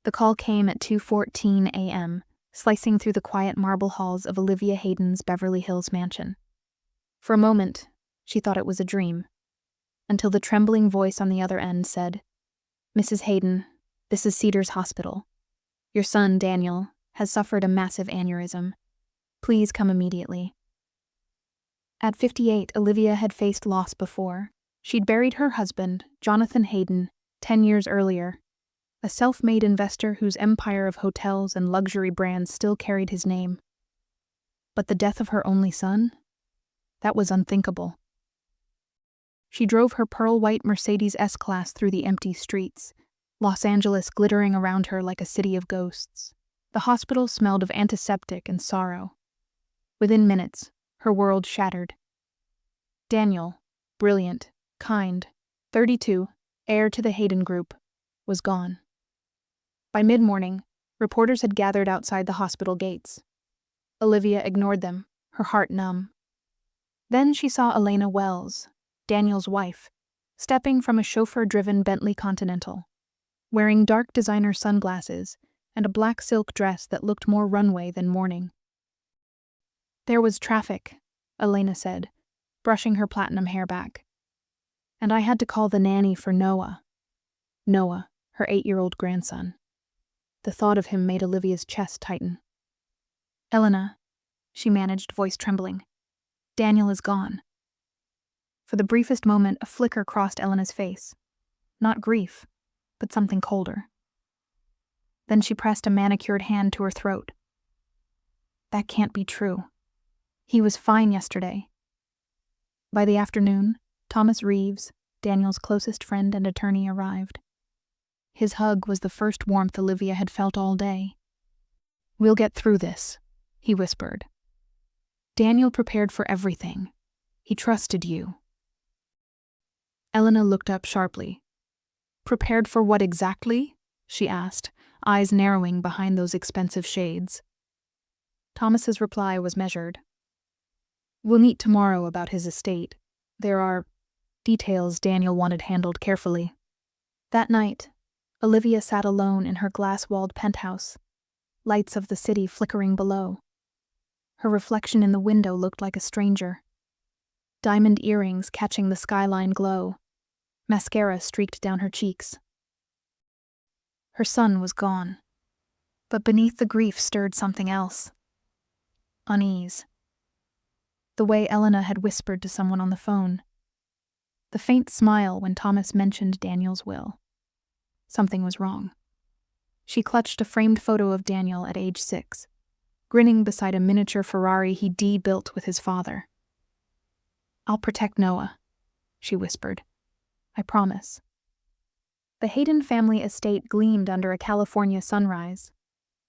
The call came at 2:14 a.m., slicing through the quiet marble halls of Olivia Hayden's Beverly Hills mansion. For a moment, she thought it was a dream, until the trembling voice on the other end said, "Mrs. Hayden, this is Cedars Hospital. Your son, Daniel, has suffered a massive aneurysm. Please come immediately." At 58, Olivia had faced loss before. She'd buried her husband, Jonathan Hayden, 10 years earlier, a self-made investor whose empire of hotels and luxury brands still carried his name. But the death of her only son? That was unthinkable. She drove her pearl-white Mercedes S-Class through the empty streets, Los Angeles glittering around her like a city of ghosts. The hospital smelled of antiseptic and sorrow. Within minutes, her world shattered. Daniel, brilliant, kind, 32, heir to the Hayden Group, was gone. By mid-morning, reporters had gathered outside the hospital gates. Olivia ignored them, her heart numb. Then she saw Elena Wells, Daniel's wife, stepping from a chauffeur-driven Bentley Continental, wearing dark designer sunglasses and a black silk dress that looked more runway than morning. "There was traffic," Elena said, brushing her platinum hair back. "And I had to call the nanny for Noah." Noah, her 8-year-old grandson. The thought of him made Olivia's chest tighten. "Elena," she managed, voice trembling. "Daniel is gone." For the briefest moment, a flicker crossed Elena's face. Not grief, but something colder. Then she pressed a manicured hand to her throat. "That can't be true. He was fine yesterday." By the afternoon, Thomas Reeves, Daniel's closest friend and attorney, arrived. His hug was the first warmth Olivia had felt all day. "We'll get through this," he whispered. "Daniel prepared for everything. He trusted you." Elena looked up sharply. "Prepared for what exactly?" she asked, eyes narrowing behind those expensive shades. Thomas's reply was measured. "We'll meet tomorrow about his estate. There are details Daniel wanted handled carefully." That night, Olivia sat alone in her glass-walled penthouse, lights of the city flickering below. Her reflection in the window looked like a stranger. Diamond earrings catching the skyline glow. Mascara streaked down her cheeks. Her son was gone. But beneath the grief stirred something else. Unease. The way Elena had whispered to someone on the phone. The faint smile when Thomas mentioned Daniel's will. Something was wrong. She clutched a framed photo of Daniel at age 6, grinning beside a miniature Ferrari he built with his father. "I'll protect Noah," she whispered. "I promise." The Hayden family estate gleamed under a California sunrise,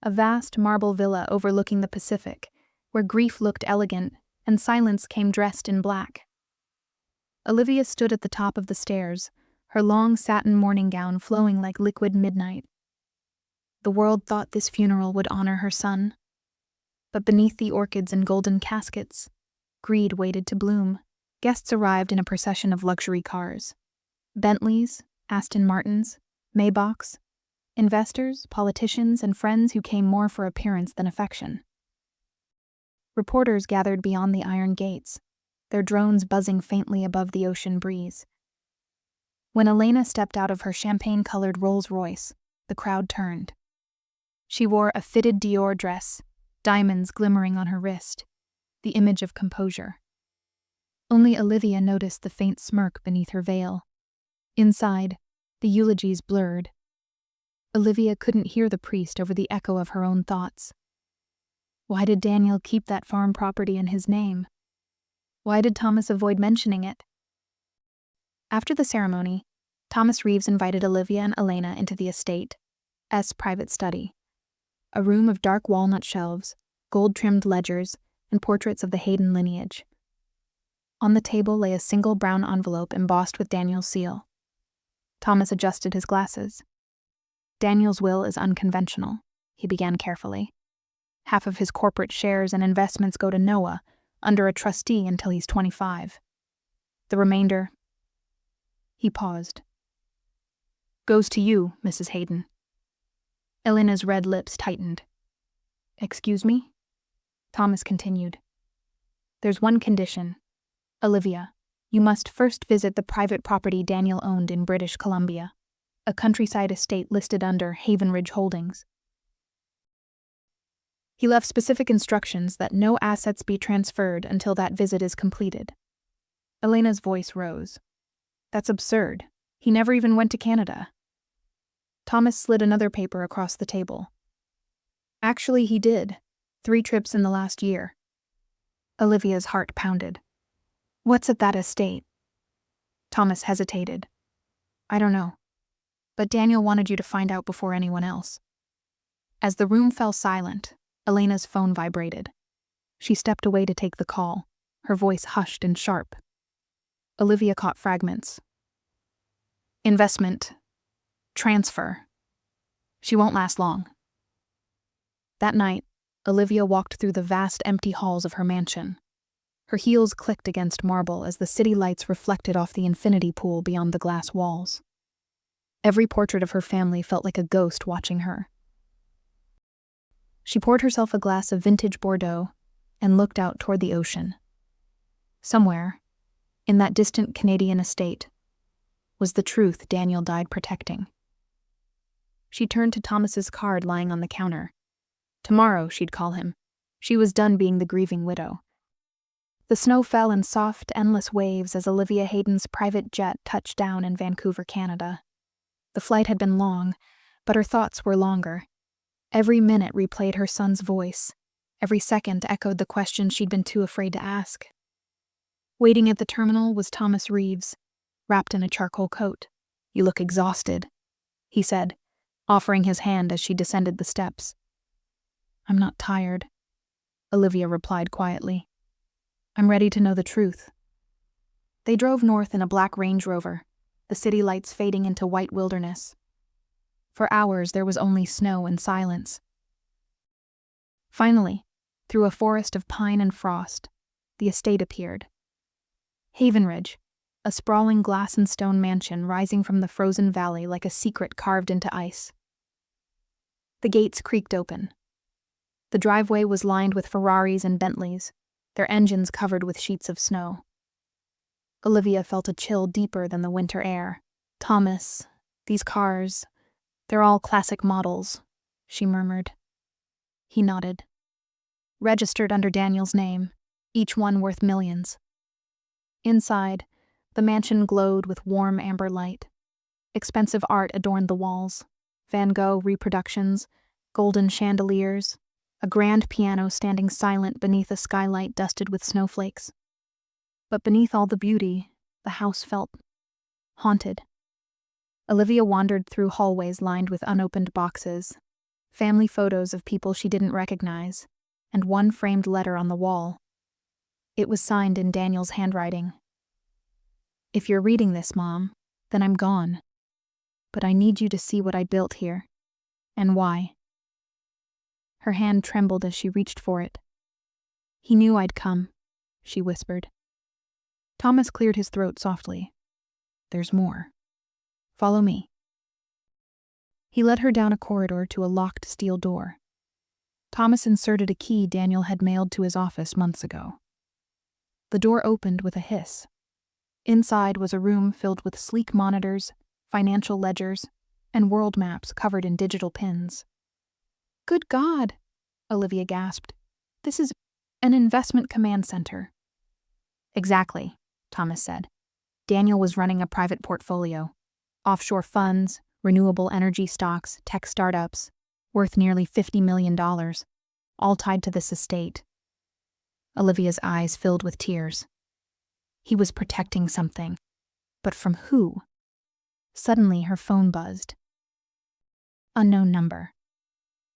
a vast marble villa overlooking the Pacific, where grief looked elegant and silence came dressed in black. Olivia stood at the top of the stairs, her long satin morning gown flowing like liquid midnight. The world thought this funeral would honor her son. But beneath the orchids and golden caskets, greed waited to bloom. Guests arrived in a procession of luxury cars. Bentleys, Aston Martins, Maybachs, investors, politicians, and friends who came more for appearance than affection. Reporters gathered beyond the iron gates, their drones buzzing faintly above the ocean breeze. When Elena stepped out of her champagne-colored Rolls-Royce, the crowd turned. She wore a fitted Dior dress, diamonds glimmering on her wrist, the image of composure. Only Olivia noticed the faint smirk beneath her veil. Inside, the eulogies blurred. Olivia couldn't hear the priest over the echo of her own thoughts. Why did Daniel keep that farm property in his name? Why did Thomas avoid mentioning it? After the ceremony, Thomas Reeves invited Olivia and Elena into the estate's private study, a room of dark walnut shelves, gold-trimmed ledgers, and portraits of the Hayden lineage. On the table lay a single brown envelope embossed with Daniel's seal. Thomas adjusted his glasses. "Daniel's will is unconventional," he began carefully. "Half of his corporate shares and investments go to Noah, under a trustee until he's 25. The remainder..." He paused. "Goes to you, Mrs. Hayden." Elena's red lips tightened. "Excuse me?" Thomas continued. "There's one condition. Olivia, you must first visit the private property Daniel owned in British Columbia, a countryside estate listed under Haven Ridge Holdings. He left specific instructions that no assets be transferred until that visit is completed." Elena's voice rose. "That's absurd. He never even went to Canada." Thomas slid another paper across the table. "Actually, he did. 3 trips in the last year." Olivia's heart pounded. "What's at that estate?" Thomas hesitated. "I don't know. But Daniel wanted you to find out before anyone else." As the room fell silent, Elena's phone vibrated. She stepped away to take the call, her voice hushed and sharp. Olivia caught fragments. "Investment. Transfer. She won't last long." That night, Olivia walked through the vast empty halls of her mansion. Her heels clicked against marble as the city lights reflected off the infinity pool beyond the glass walls. Every portrait of her family felt like a ghost watching her. She poured herself a glass of vintage Bordeaux and looked out toward the ocean. Somewhere, in that distant Canadian estate, was the truth Daniel died protecting. She turned to Thomas's card lying on the counter. Tomorrow, she'd call him. She was done being the grieving widow. The snow fell in soft, endless waves as Olivia Hayden's private jet touched down in Vancouver, Canada. The flight had been long, but her thoughts were longer. Every minute replayed her son's voice. Every second echoed the question she'd been too afraid to ask. Waiting at the terminal was Thomas Reeves, wrapped in a charcoal coat. "You look exhausted," he said, offering his hand as she descended the steps. "I'm not tired," Olivia replied quietly. "I'm ready to know the truth." They drove north in a black Range Rover, the city lights fading into white wilderness. For hours there was only snow and silence. Finally, through a forest of pine and frost, the estate appeared. Haven Ridge, a sprawling glass and stone mansion rising from the frozen valley like a secret carved into ice. The gates creaked open. The driveway was lined with Ferraris and Bentleys, their engines covered with sheets of snow. Olivia felt a chill deeper than the winter air. "Thomas, these cars, they're all classic models," she murmured. He nodded. "Registered under Daniel's name, each one worth millions." Inside, the mansion glowed with warm amber light. Expensive art adorned the walls. Van Gogh reproductions, golden chandeliers, a grand piano standing silent beneath a skylight dusted with snowflakes. But beneath all the beauty, the house felt haunted. Olivia wandered through hallways lined with unopened boxes, family photos of people she didn't recognize, and one framed letter on the wall. It was signed in Daniel's handwriting. "If you're reading this, Mom, then I'm gone. But I need you to see what I built here, and why." Her hand trembled as she reached for it. "He knew I'd come," she whispered. Thomas cleared his throat softly. "There's more. Follow me." He led her down a corridor to a locked steel door. Thomas inserted a key Daniel had mailed to his office months ago. The door opened with a hiss. Inside was a room filled with sleek monitors, financial ledgers, and world maps covered in digital pins. "Good God," Olivia gasped. "This is an investment command center." "Exactly," Thomas said. Daniel was running a private portfolio. Offshore funds, renewable energy stocks, tech startups, worth nearly $50 million, all tied to this estate. Olivia's eyes filled with tears. He was protecting something. But from who? Suddenly her phone buzzed. "Unknown number."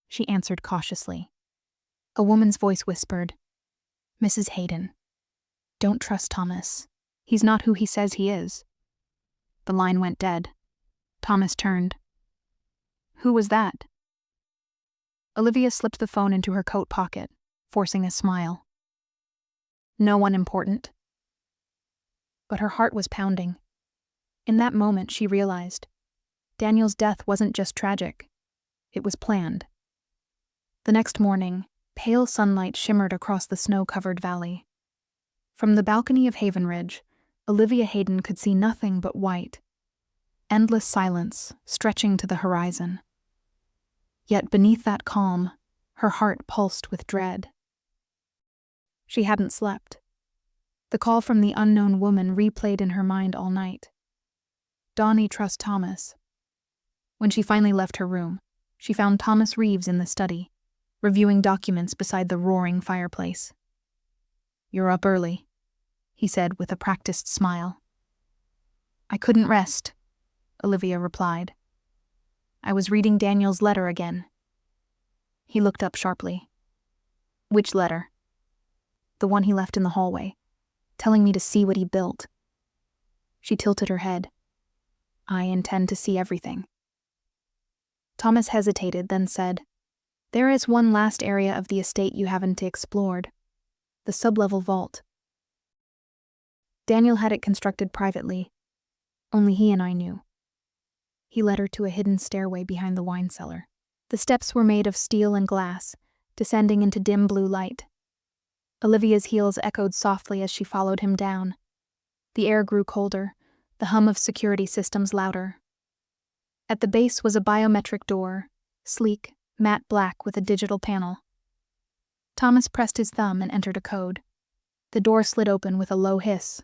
She answered cautiously. A woman's voice whispered, "Mrs. Hayden. Don't trust Thomas. He's not who he says he is." The line went dead. Thomas turned. "Who was that?" Olivia slipped the phone into her coat pocket, forcing a smile. "No one important." But her heart was pounding. In that moment she realized Daniel's death wasn't just tragic. It was planned. The next morning, pale sunlight shimmered across the snow-covered valley. From the balcony of Haven Ridge, Olivia Hayden could see nothing but white, endless silence stretching to the horizon. Yet beneath that calm, her heart pulsed with dread. She hadn't slept. The call from the unknown woman replayed in her mind all night. Donnie trusts Thomas. When she finally left her room, she found Thomas Reeves in the study, reviewing documents beside the roaring fireplace. "You're up early," he said with a practiced smile. "I couldn't rest," Olivia replied. "I was reading Daniel's letter again." He looked up sharply. "Which letter?" "The one he left in the hallway, telling me to see what he built." She tilted her head. "I intend to see everything." Thomas hesitated, then said, "There is one last area of the estate you haven't explored. The sublevel vault. Daniel had it constructed privately. Only he and I knew." He led her to a hidden stairway behind the wine cellar. The steps were made of steel and glass, descending into dim blue light. Olivia's heels echoed softly as she followed him down. The air grew colder, the hum of security systems louder. At the base was a biometric door, sleek, matte black with a digital panel. Thomas pressed his thumb and entered a code. The door slid open with a low hiss.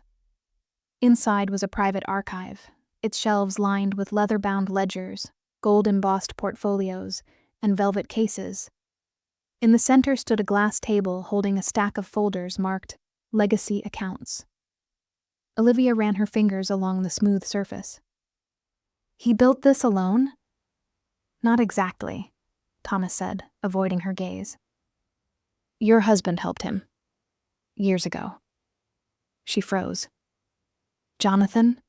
Inside was a private archive, its shelves lined with leather-bound ledgers, gold-embossed portfolios, and velvet cases. In the center stood a glass table holding a stack of folders marked Legacy Accounts. Olivia ran her fingers along the smooth surface. "He built this alone?" "Not exactly," Thomas said, avoiding her gaze. "Your husband helped him. Years ago." She froze. "Jonathan?"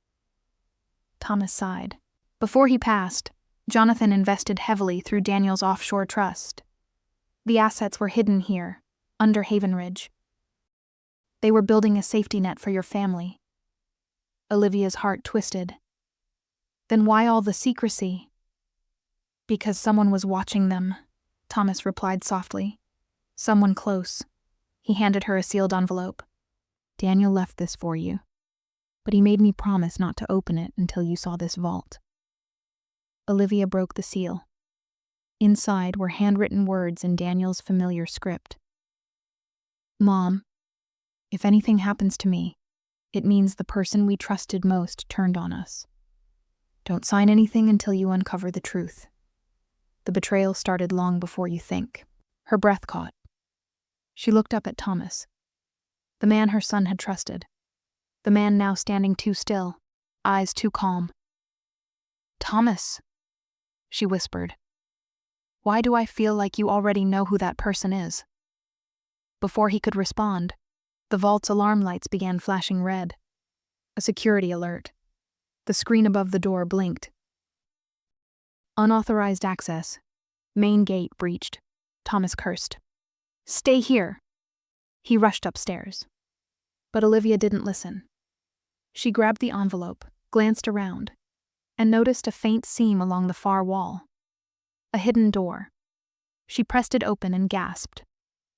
Thomas sighed. Before he passed, Jonathan invested heavily through Daniel's offshore trust. The assets were hidden here, under Haven Ridge. They were building a safety net for your family. Olivia's heart twisted. "Then why all the secrecy?" "Because someone was watching them," Thomas replied softly. "Someone close." He handed her a sealed envelope. "Daniel left this for you, but he made me promise not to open it until you saw this vault." Olivia broke the seal. Inside were handwritten words in Daniel's familiar script. "Mom, if anything happens to me, it means the person we trusted most turned on us. Don't sign anything until you uncover the truth. The betrayal started long before you think." Her breath caught. She looked up at Thomas, the man her son had trusted, the man now standing too still, eyes too calm. "Thomas," she whispered, "why do I feel like you already know who that person is?" Before he could respond, the vault's alarm lights began flashing red. A security alert. The screen above the door blinked. "Unauthorized access. Main gate breached," Thomas cursed. "Stay here!" He rushed upstairs. But Olivia didn't listen. She grabbed the envelope, glanced around, and noticed a faint seam along the far wall. A hidden door. She pressed it open and gasped.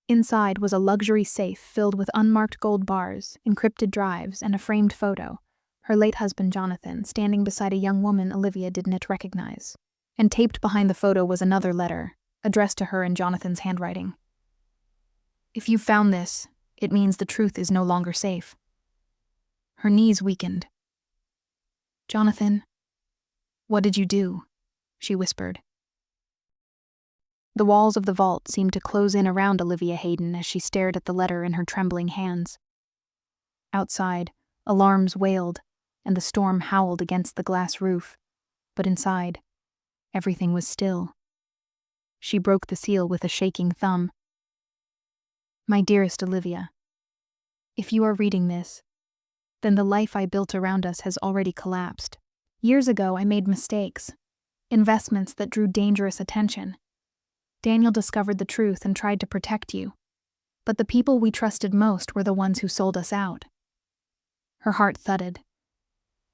Inside was a luxury safe filled with unmarked gold bars, encrypted drives, and a framed photo, her late husband Jonathan standing beside a young woman Olivia didn't recognize. And taped behind the photo was another letter, addressed to her in Jonathan's handwriting. "If you found this, it means the truth is no longer safe." Her knees weakened. "Jonathan, what did you do?" she whispered. The walls of the vault seemed to close in around Olivia Hayden as she stared at the letter in her trembling hands. Outside, alarms wailed, and the storm howled against the glass roof, but inside, everything was still. She broke the seal with a shaking thumb. "My dearest Olivia, if you are reading this, then the life I built around us has already collapsed. Years ago, I made mistakes, investments that drew dangerous attention. Daniel discovered the truth and tried to protect you, but the people we trusted most were the ones who sold us out." Her heart thudded.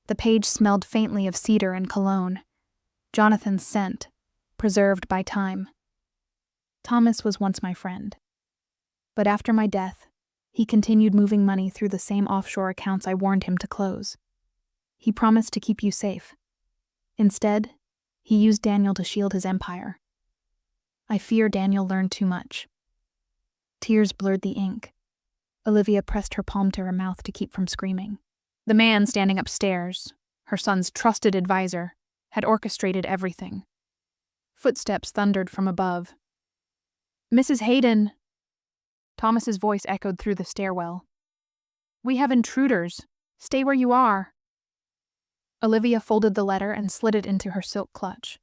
The page smelled faintly of cedar and cologne, Jonathan's scent, preserved by time. Thomas was once my friend. But after my death, he continued moving money through the same offshore accounts I warned him to close. He promised to keep you safe. Instead, he used Daniel to shield his empire. I fear Daniel learned too much. Tears blurred the ink. Olivia pressed her palm to her mouth to keep from screaming. The man standing upstairs, her son's trusted advisor, had orchestrated everything. Footsteps thundered from above. "Mrs. Hayden!" Thomas's voice echoed through the stairwell. "We have intruders. Stay where you are." Olivia folded the letter and slid it into her silk clutch.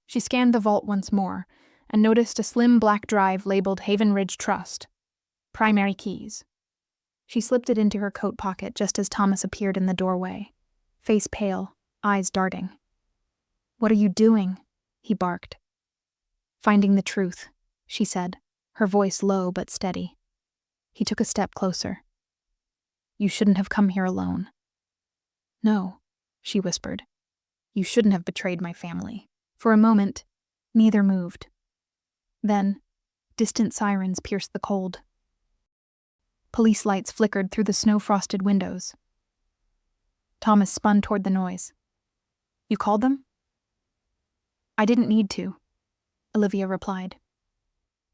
She scanned the vault once more and noticed a slim black drive labeled Haven Ridge Trust. Primary keys. She slipped it into her coat pocket just as Thomas appeared in the doorway, face pale, eyes darting. "What are you doing?" he barked. "Finding the truth," she said, her voice low but steady. He took a step closer. "You shouldn't have come here alone." "No," she whispered. "You shouldn't have betrayed my family." For a moment, neither moved. Then, distant sirens pierced the cold. Police lights flickered through the snow-frosted windows. Thomas spun toward the noise. "You called them?" "I didn't need to," Olivia replied.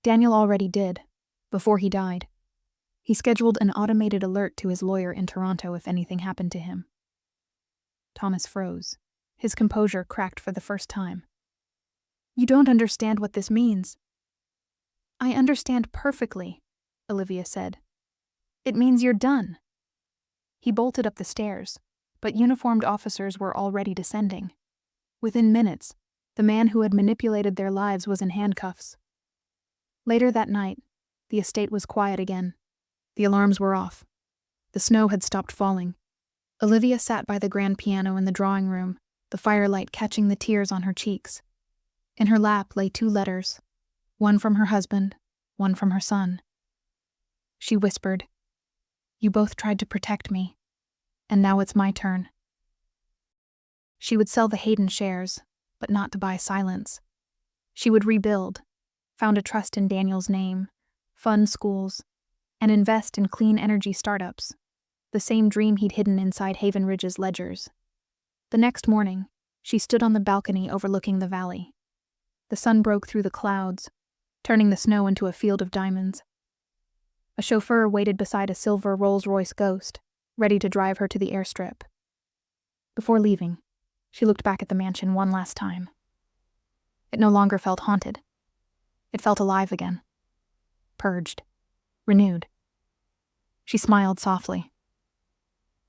"Daniel already did, before he died. He scheduled an automated alert to his lawyer in Toronto if anything happened to him." Thomas froze. His composure cracked for the first time. "You don't understand what this means." "I understand perfectly," Olivia said. "It means you're done." He bolted up the stairs, but uniformed officers were already descending. Within minutes, the man who had manipulated their lives was in handcuffs. Later that night, the estate was quiet again. The alarms were off. The snow had stopped falling. Olivia sat by the grand piano in the drawing room, the firelight catching the tears on her cheeks. In her lap lay 2 letters, one from her husband, one from her son. She whispered, "You both tried to protect me, and now it's my turn." She would sell the Hayden shares, but not to buy silence. She would rebuild, found a trust in Daniel's name, fund schools, and invest in clean energy startups, the same dream he'd hidden inside Haven Ridge's ledgers. The next morning, she stood on the balcony overlooking the valley. The sun broke through the clouds, turning the snow into a field of diamonds. A chauffeur waited beside a silver Rolls-Royce Ghost, ready to drive her to the airstrip. Before leaving, she looked back at the mansion one last time. It no longer felt haunted. It felt alive again. Purged. Renewed. She smiled softly.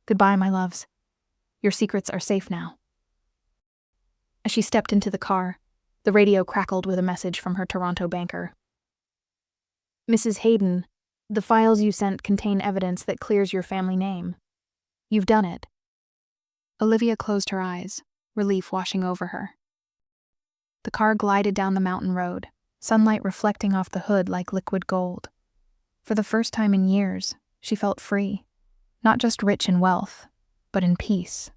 "Goodbye, my loves. Your secrets are safe now." As she stepped into the car, the radio crackled with a message from her Toronto banker. "Mrs. Hayden, the files you sent contain evidence that clears your family name. You've done it." Olivia closed her eyes, relief washing over her. The car glided down the mountain road, sunlight reflecting off the hood like liquid gold. For the first time in years, she felt free, not just rich in wealth, but in peace.